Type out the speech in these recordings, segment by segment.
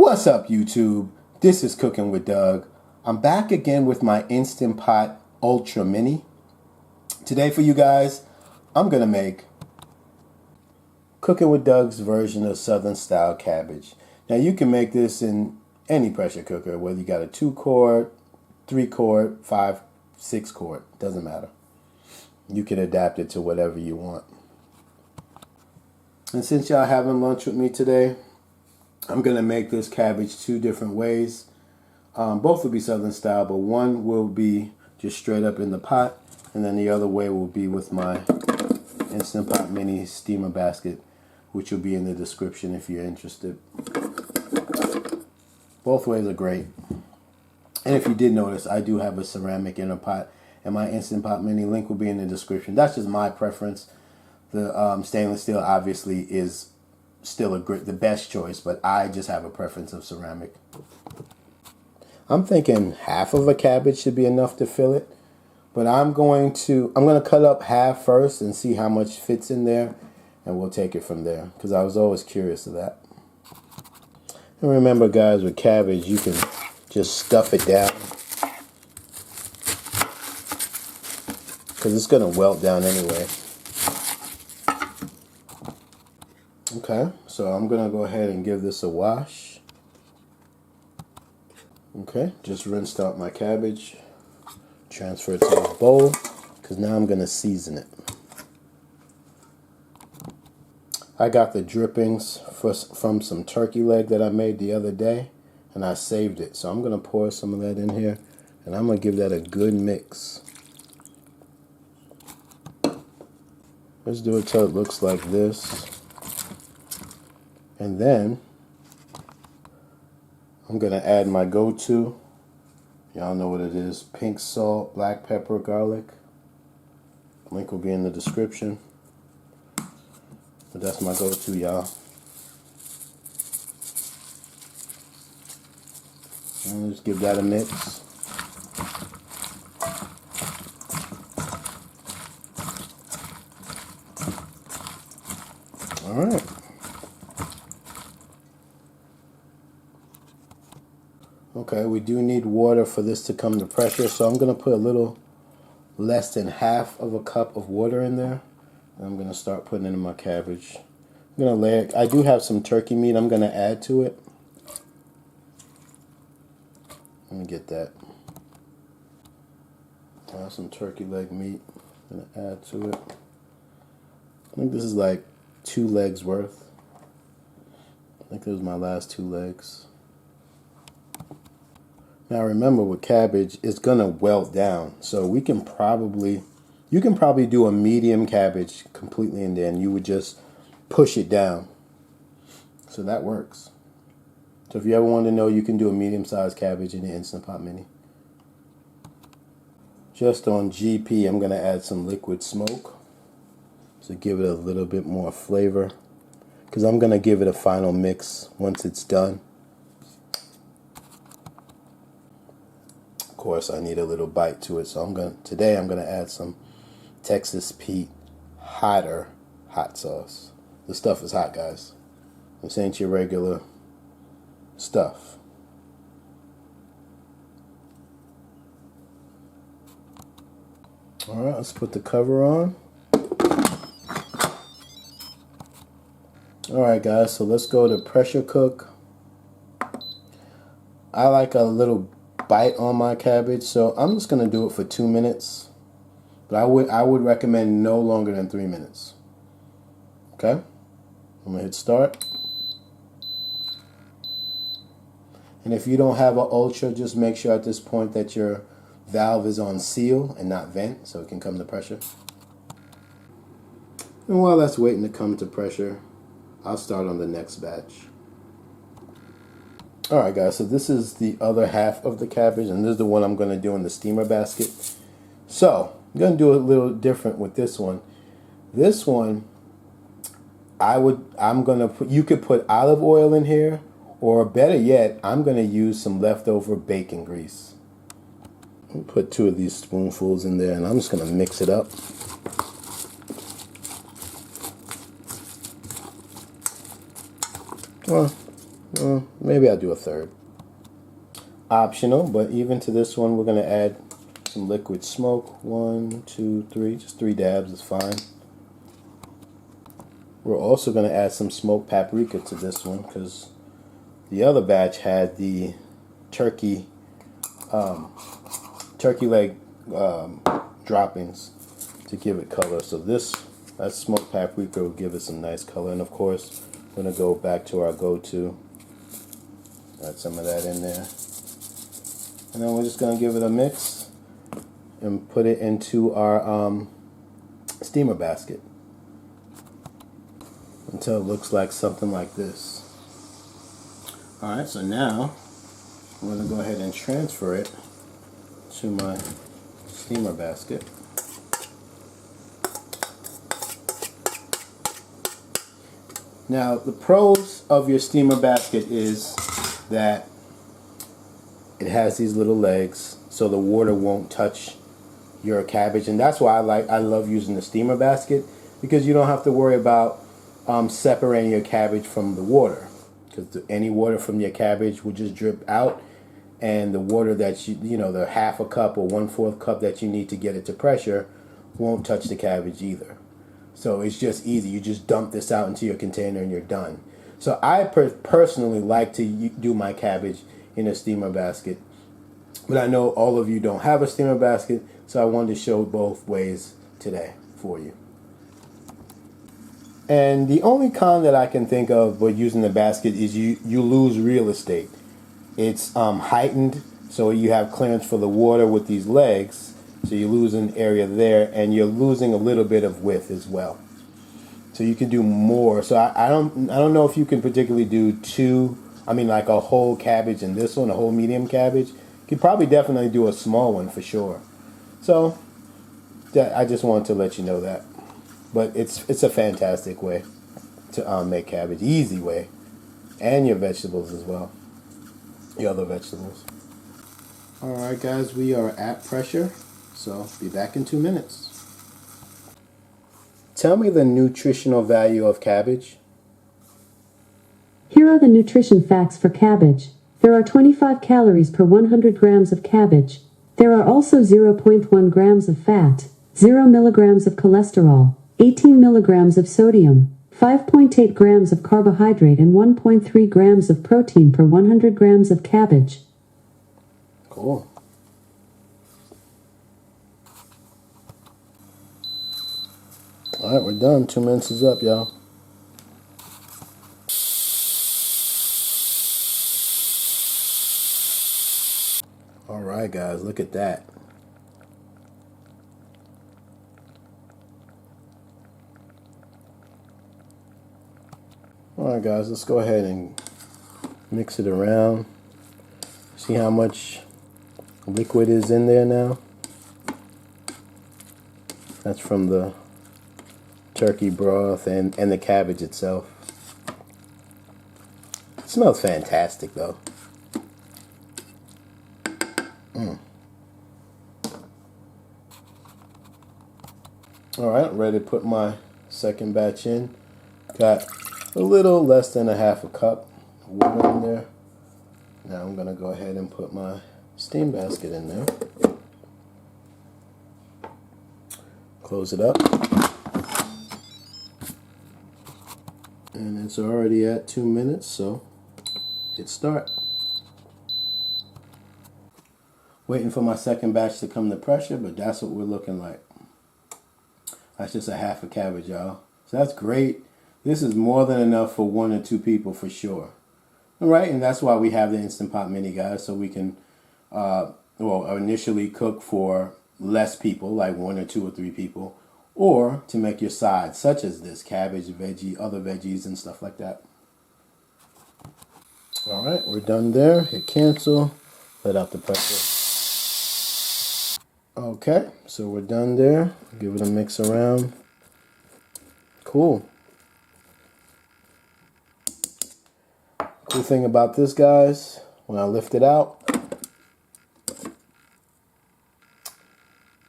What's up, YouTube? This is Cooking with Doug. I'm back again with my Instant Pot Ultra Mini. Today for you guys, I'm going to make Cooking with Doug's version of Southern style cabbage. Now you can make this in any pressure cooker, whether you got a 2-quart, 3-quart, 5, 6-quart, doesn't matter. You can adapt it to whatever you want. And since y'all having lunch with me today, I'm going to make this cabbage 2 different ways. Both will be Southern style, but one will be just straight up in the pot, and then the other way will be with my Instant Pot Mini steamer basket, which will be in the description if you're interested. Both ways are great. And if you did notice, I do have a ceramic inner pot, and my Instant Pot Mini link will be in the description. That's just my preference. The stainless steel obviously is still the best choice, but I just have a preference of ceramic. I'm thinking half of a cabbage should be enough to fill it, but I'm going to cut up half first and see how much fits in there, and we'll take it from there, because I was always curious of that. And remember, guys, with cabbage you can just stuff it down, because it's going to wilt down anyway. Okay, so I'm going to go ahead and give this a wash. Okay, just rinsed out my cabbage. Transfer it to a bowl, because now I'm going to season it. I got the drippings from some turkey leg that I made the other day, and I saved it. So I'm going to pour some of that in here, and I'm going to give that a good mix. Let's do it till it looks like this. And then I'm going to add my go-to. Y'all know what it is. Pink salt, black pepper, garlic. Link will be in the description. But that's my go-to, y'all. And just give that a mix. All right. Okay, we do need water for this to come to pressure, so I'm going to put a little less than half of a cup of water in there. And I'm going to start putting it in my cabbage. I'm going to layer it. I do have some turkey meat I'm going to add to it. Let me get that. I have some turkey leg meat I'm going to add to it. I think this is like 2 legs worth. I think this was my last 2 legs. Now remember, with cabbage, it's gonna wilt down, so you can probably do a medium cabbage completely in there, and you would just push it down. So that works. So if you ever want to know, you can do a medium-sized cabbage in the Instant Pot Mini. Just on GP, I'm gonna add some liquid smoke to give it a little bit more flavor, because I'm gonna give it a final mix once it's done. Of course, I need a little bite to it, so today I'm gonna add some Texas Pete hotter hot sauce. The stuff is hot, guys. This ain't your regular stuff. All right, let's put the cover on. All right, guys, so let's go to pressure cook. I like a little bite on my cabbage, so I'm just going to do it for 2 minutes, but I would recommend no longer than 3 minutes. Okay, I'm going to hit start. And if you don't have an ultra, just make sure at this point that your valve is on seal and not vent, so it can come to pressure. And while that's waiting to come to pressure, I'll start on the next batch. Alright, guys, so this is the other half of the cabbage, and this is the one I'm going to do in the steamer basket. So, I'm going to do a little different with this one. This one, you could put olive oil in here, or better yet, I'm going to use some leftover bacon grease. I'll put 2 of these spoonfuls in there, and I'm just going to mix it up. Well, Maybe I'll do a third. Optional, but even to this one, we're going to add some liquid smoke. 1, 2, 3, just 3 dabs is fine. We're also going to add some smoked paprika to this one because the other batch had the turkey leg droppings to give it color. So that smoked paprika will give it some nice color. And of course, we're going to go back to our go-to. Add some of that in there. And then we're just going to give it a mix and put it into our steamer basket until it looks like something like this. Alright, so now I'm going to go ahead and transfer it to my steamer basket. Now, the pros of your steamer basket is that it has these little legs, so the water won't touch your cabbage, and that's why I love using the steamer basket, because you don't have to worry about separating your cabbage from the water, because any water from your cabbage will just drip out, and the water that the half a cup or 1/4 cup that you need to get it to pressure won't touch the cabbage either. So it's just easy. You just dump this out into your container and you're done. So I personally like to do my cabbage in a steamer basket, but I know all of you don't have a steamer basket, so I wanted to show both ways today for you. And the only con that I can think of with using the basket is you lose real estate. It's heightened, so you have clearance for the water with these legs, so you lose an area there, and you're losing a little bit of width as well. So you can do more. So I don't know if you can particularly do like a whole cabbage in this one, a whole medium cabbage. You could probably definitely do a small one for sure. So I just wanted to let you know that. But it's a fantastic way to make cabbage, easy way, and your vegetables as well, your other vegetables. All right, guys, we are at pressure, so be back in 2 minutes. Tell me the nutritional value of cabbage. Here are the nutrition facts for cabbage. There are 25 calories per 100 grams of cabbage. There are also 0.1 grams of fat, 0 milligrams of cholesterol, 18 milligrams of sodium, 5.8 grams of carbohydrate, and 1.3 grams of protein per 100 grams of cabbage. Cool. All right, we're done. 2 minutes is up, y'all. All right, guys, look at that. All right, guys, let's go ahead and mix it around. See how much liquid is in there now? That's from the turkey broth and the cabbage itself. It smells fantastic, though. All right, ready to put my second batch in. Got a little less than a half a cup of water in there. Now I'm gonna go ahead and put my steam basket in there. Close it up. And it's already at 2 minutes, so hit start. Waiting for my second batch to come to pressure, but that's what we're looking like. That's just a half a cabbage, y'all. So that's great. This is more than enough for 1 or 2 people for sure. All right, and that's why we have the Instant Pot Mini, guys, so we can initially cook for less people, like 1 or 2 or 3 people, or to make your sides, such as this cabbage, veggie, other veggies, and stuff like that. All right, we're done there. Hit cancel. Let out the pressure. Okay, so we're done there. Give it a mix around. Cool. Cool thing about this, guys, when I lift it out,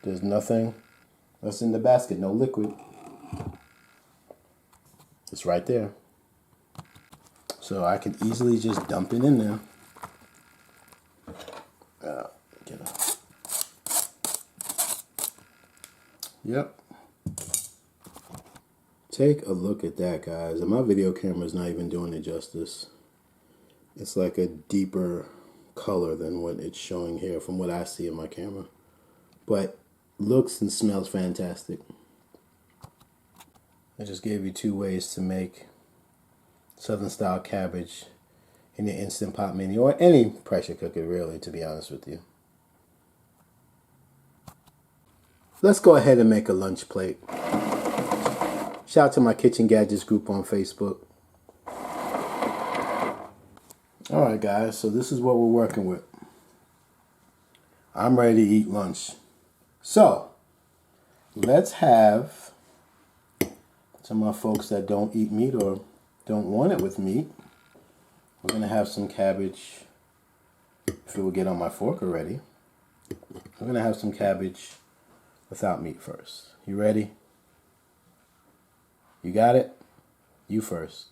there's nothing that's in the basket, no liquid. It's right there. So I can easily just dump it in there. Get it. Yep. Take a look at that, guys. And my video camera is not even doing it justice. It's like a deeper color than what it's showing here from what I see in my camera. But looks and smells fantastic. I just gave you 2 ways to make Southern style cabbage in your Instant Pot mini or any pressure cooker, really, to be honest with you. Let's go ahead and make a lunch plate. Shout out to my Kitchen Gadgets group on Facebook. Alright guys, so this is what we're working with. I'm ready to eat lunch. So, let's have some of my folks that don't eat meat or don't want it with meat. We're going to have some cabbage, if it will get on my fork already. We're going to have some cabbage without meat first. You ready? You got it? You first.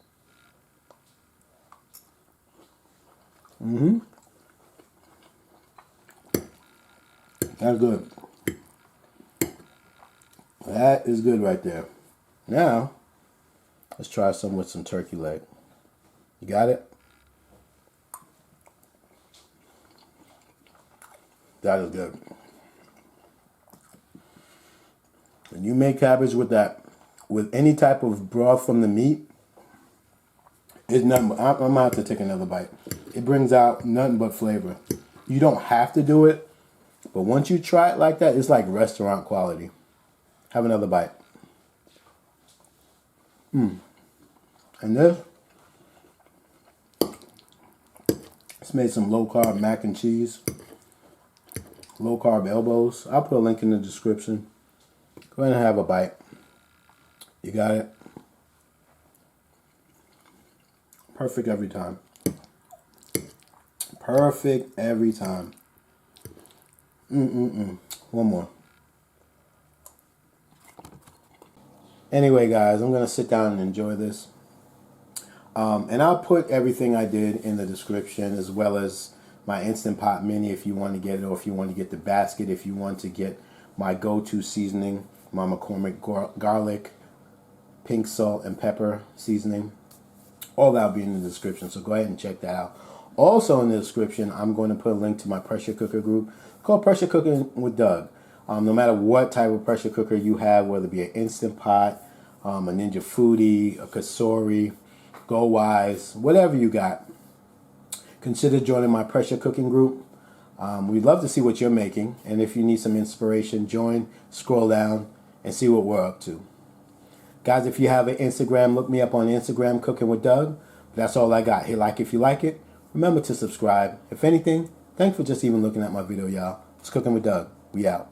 That's good. That is good right there. Now, let's try some with some turkey leg. You got it? That is good. When you make cabbage with that, with any type of broth from the meat, it's nothing but, I'm gonna have to take another bite. It brings out nothing but flavor. You don't have to do it, but once you try it like that, it's like restaurant quality. Have another bite. And this, it's made some low carb mac and cheese, low carb elbows. I'll put a link in the description. Go ahead and have a bite. You got it? Perfect every time. Perfect every time. One more. Anyway, guys, I'm going to sit down and enjoy this. And I'll put everything I did in the description, as well as my Instant Pot mini if you want to get it, or if you want to get the basket, if you want to get my go-to seasoning, my McCormick garlic, pink salt, and pepper seasoning. All that will be in the description, so go ahead and check that out. Also in the description, I'm going to put a link to my pressure cooker group called Pressure Cooking with Doug. No matter what type of pressure cooker you have, whether it be an Instant Pot, a Ninja Foodi, a Kasori, Go Wise, whatever you got, consider joining my pressure cooking group. We'd love to see what you're making, and if you need some inspiration, join, scroll down, and see what we're up to. Guys, if you have an Instagram, look me up on Instagram, Cooking with Doug. That's all I got. Hit like if you like it. Remember to subscribe. If anything, thanks for just even looking at my video, y'all. It's Cooking with Doug. We out.